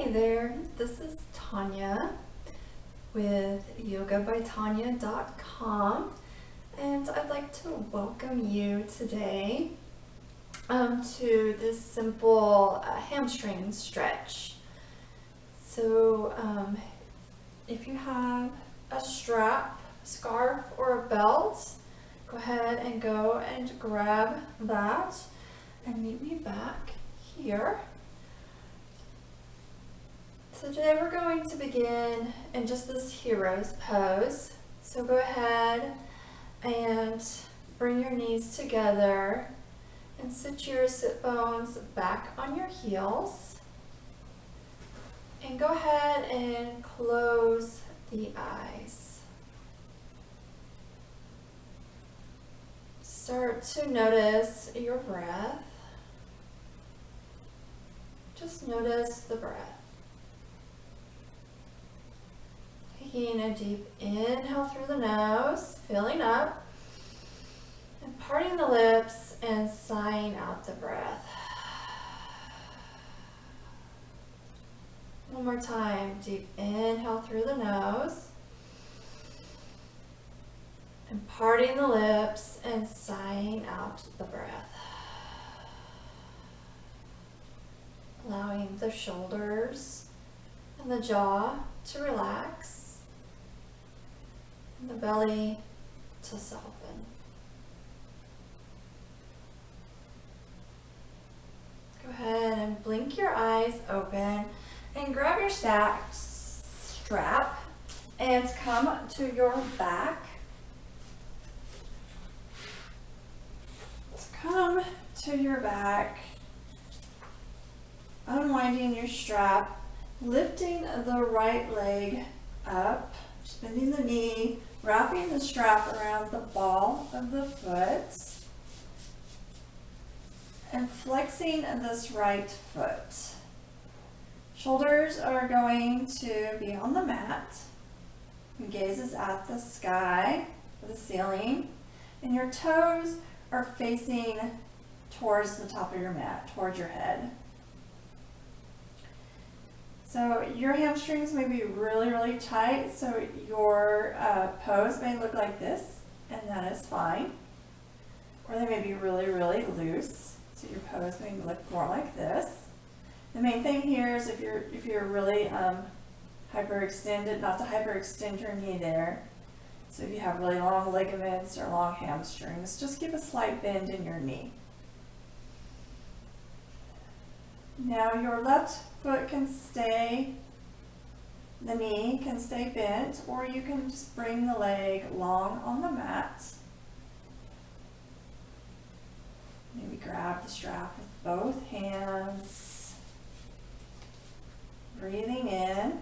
Hi there, this is Tonya with yogabytonya.com, and I'd like to welcome you today to this simple hamstring stretch. So if you have a strap, scarf, or a belt, go ahead and go and grab that and meet me back here. So today we're going to begin in just this hero's pose. So go ahead and bring your knees together and sit your sit bones back on your heels. And go ahead and close the eyes. Start to notice your breath. Just notice the breath. Taking a deep inhale through the nose, filling up, and parting the lips and sighing out the breath. One more time, deep inhale through the nose, and parting the lips and sighing out the breath. Allowing the shoulders and the jaw to relax. And the belly to soften. Go ahead and blink your eyes open and grab your strap and come to your back. Come to your back, unwinding your strap, lifting the right leg up, bending the knee, wrapping the strap around the ball of the foot, and flexing this right foot. Shoulders are going to be on the mat. Your gaze is at the sky, the ceiling, and your toes are facing towards the top of your mat, towards your head. So your hamstrings may be really, really tight, so your pose may look like this, and that is fine. Or they may be really, really loose, so your pose may look more like this. The main thing here is if you're really hyperextended, not to hyperextend your knee there. So if you have really long ligaments or long hamstrings, just keep a slight bend in your knee. Now your left foot can stay, the knee can stay bent, or you can just bring the leg long on the mat. Maybe grab the strap with both hands. Breathing in.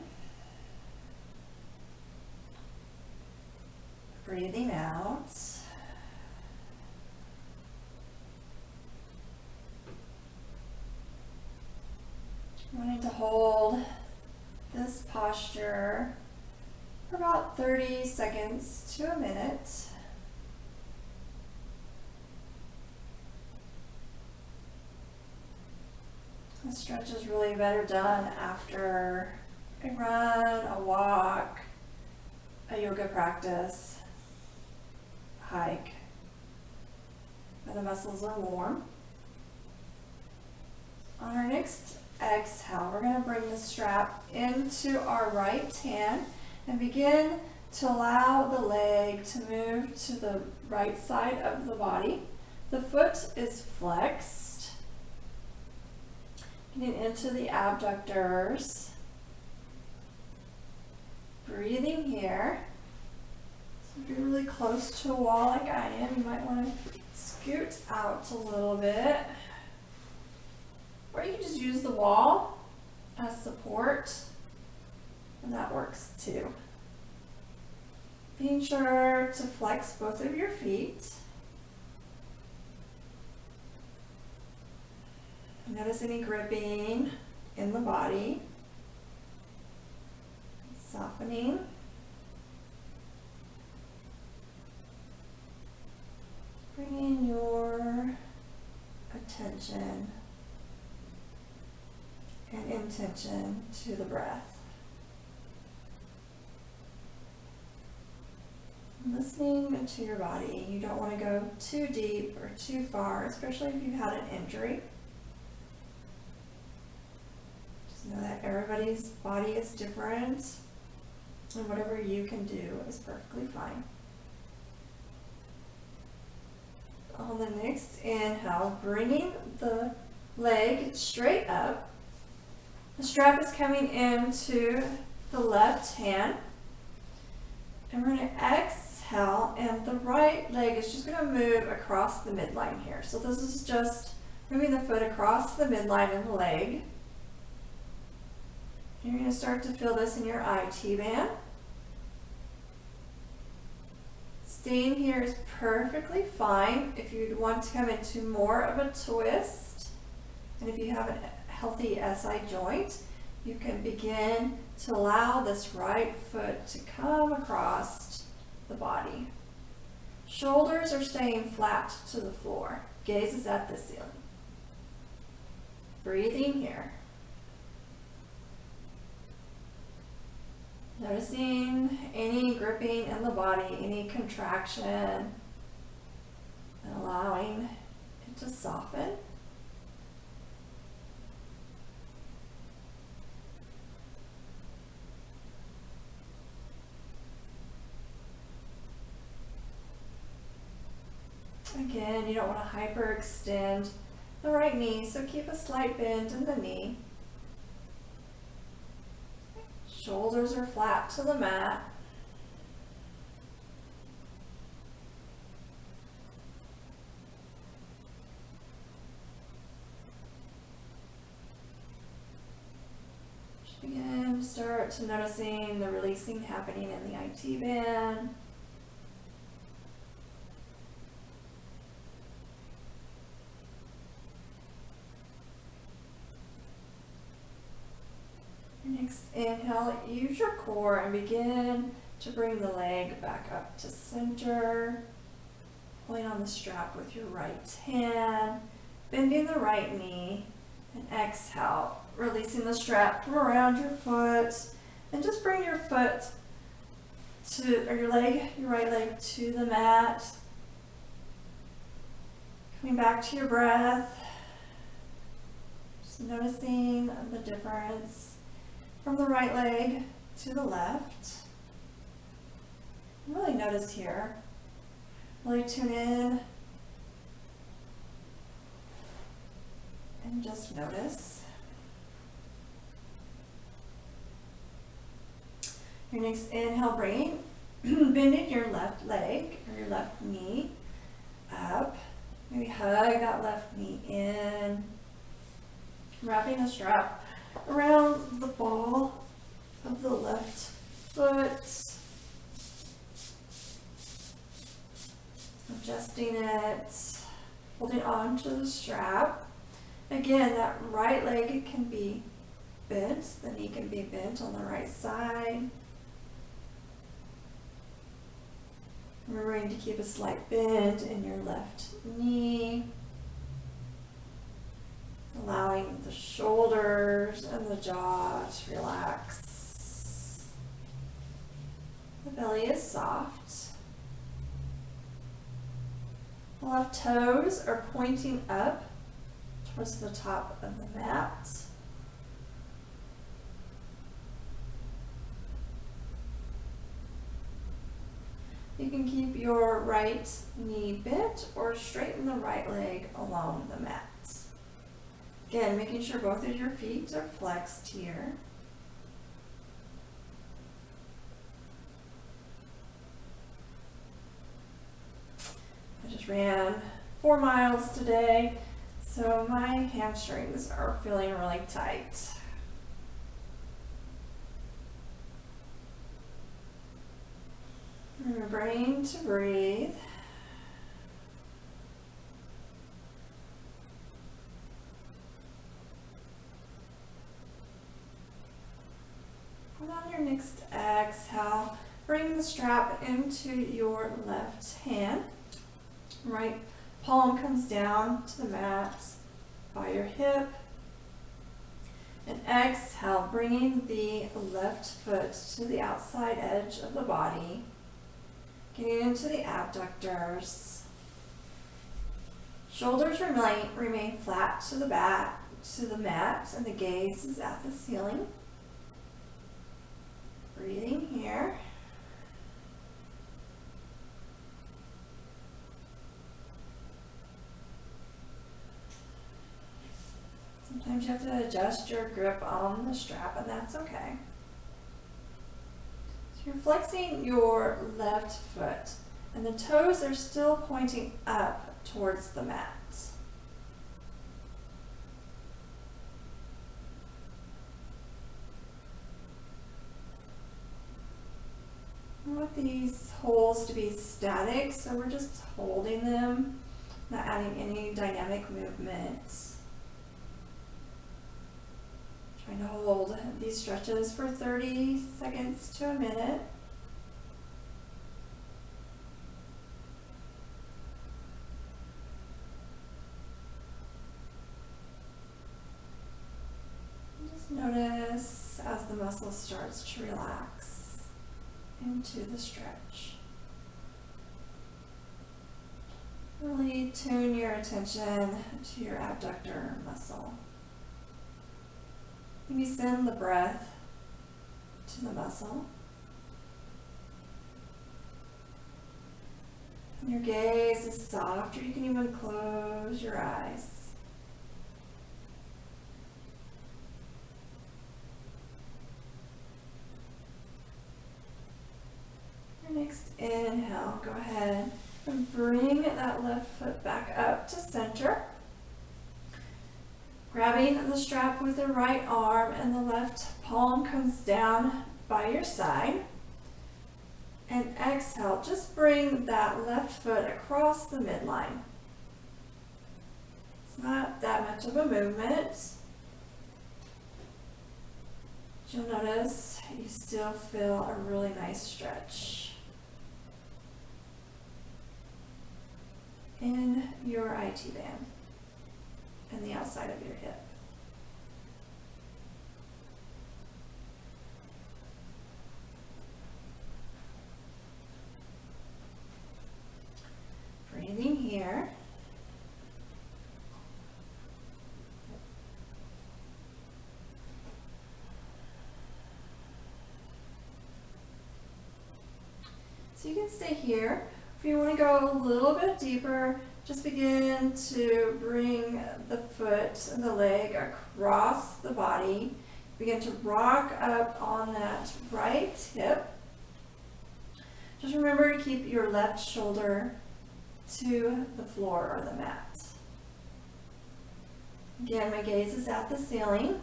Breathing out. Wanting to hold this posture for about 30 seconds to a minute. The stretch is really better done after a run, a walk, a yoga practice, a hike, where the muscles are warm. On our next exhale, we're going to bring the strap into our right hand and begin to allow the leg to move to the right side of the body. The foot is flexed. Getting into the abductors. Breathing here. So if you're really close to a wall like I am, you might want to scoot out a little bit. Or you can just use the wall as support, and that works too. Being sure to flex both of your feet. Notice any gripping in the body. Softening. Bringing your attention and intention to the breath. Listening to your body. You don't want to go too deep or too far, especially if you've had an injury. Just know that everybody's body is different, and whatever you can do is perfectly fine. On the next inhale, bringing the leg straight up. The strap is coming into the left hand. And we're going to exhale, and the right leg is just going to move across the midline here. So this is just moving the foot across the midline of the leg. You're going to start to feel this in your IT band. Staying here is perfectly fine. If you'd want to come into more of a twist, and if you have a healthy SI joint, you can begin to allow this right foot to come across the body. Shoulders are staying flat to the floor. Gaze is at the ceiling. Breathing here. Noticing any gripping in the body, any contraction, and allowing it to soften. Again, you don't want to hyperextend the right knee, so keep a slight bend in the knee. Shoulders are flat to the mat. Just begin to start to noticing the releasing happening in the IT band. Next inhale, use your core and begin to bring the leg back up to center. Pulling on the strap with your right hand, bending the right knee, and exhale, releasing the strap from around your foot, and just bring your foot to, or your right leg to the mat. Coming back to your breath, just noticing the difference from the right leg to the left. Really notice here. Really tune in and just notice. Your next inhale, bending your left leg or your left knee up. Maybe hug that left knee in. Wrapping the strap around the ball of the left foot. Adjusting it, holding on to the strap. Again, that right leg can be bent, the knee can be bent on the right side. Remembering to keep a slight bend in your left knee. Allowing the shoulders and the jaw to relax. The belly is soft. The left toes are pointing up towards the top of the mat. You can keep your right knee bent or straighten the right leg along the mat. Again, making sure both of your feet are flexed here. I just ran 4 miles today, so my hamstrings are feeling really tight. Remembering to breathe. And on your next exhale, bring the strap into your left hand. Right palm comes down to the mat by your hip. And exhale, bringing the left foot to the outside edge of the body, getting into the abductors. Shoulders remain flat to the back, to the mat, and the gaze is at the ceiling. Breathing here. Sometimes you have to adjust your grip on the strap, and that's okay. So you're flexing your left foot, and the toes are still pointing up towards the mat. I want these holes to be static, so we're just holding them, not adding any dynamic movement. Trying to hold these stretches for 30 seconds to a minute. And just notice as the muscle starts to relax into the stretch. Really tune your attention to your abductor muscle. Maybe send the breath to the muscle. And your gaze is soft, or you can even close your eyes. Your next inhale, go ahead and bring that left foot back up to center. Grabbing the strap with the right arm, and the left palm comes down by your side. And exhale, just bring that left foot across the midline. It's not that much of a movement. You'll notice you still feel a really nice stretch in your IT band and the outside of your hip. Breathing here. So you can stay here. If you want to go a little bit deeper, just begin to bring the foot and the leg across the body. Begin to rock up on that right hip. Just remember to keep your left shoulder to the floor or the mat. Again, my gaze is at the ceiling.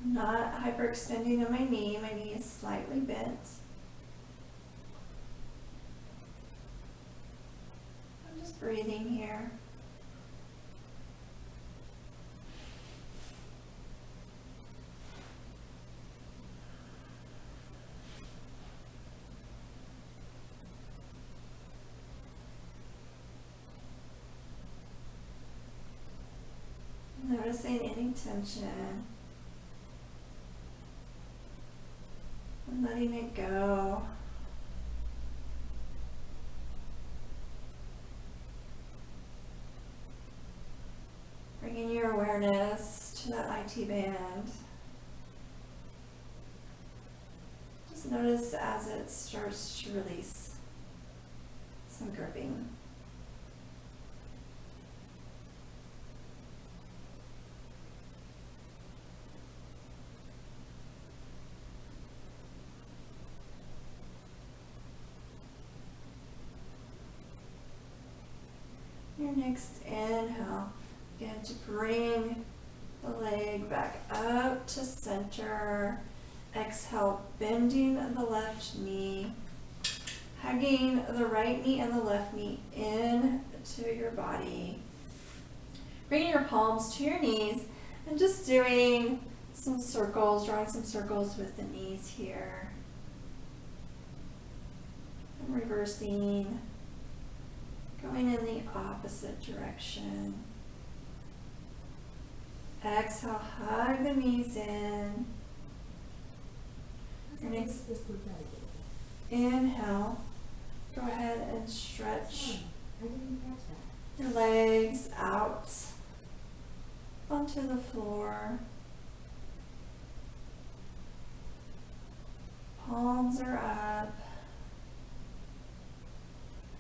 I'm not hyperextending on my knee. My knee is slightly bent. I'm just breathing here. Noticing any tension and letting it go. Bringing your awareness to that IT band. Just notice as it starts to release some gripping. Your next inhale, begin to bring the leg back up to center. Exhale, bending the left knee, hugging the right knee and the left knee in to your body. Bringing your palms to your knees and just doing some circles, drawing some circles with the knees here. And reversing. Going in the opposite direction. Exhale, hug the knees in. And inhale, go ahead and stretch your legs out onto the floor. Palms are up.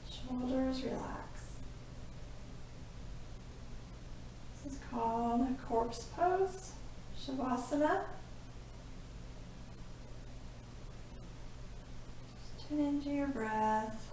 Shoulders relax. This is called a corpse pose, Shavasana. Just tune into your breath.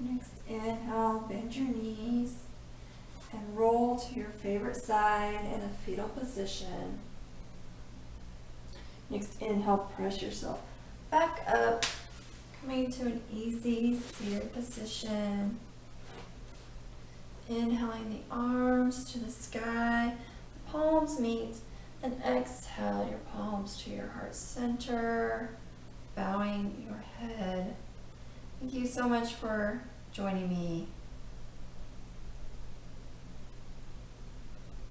Next, inhale, bend your knees and roll to your favorite side in a fetal position. Next, inhale, press yourself back up, coming to an easy seated position. Inhaling the arms to the sky, the palms meet, and exhale your palms to your heart center, bowing your head. Thank you so much for joining me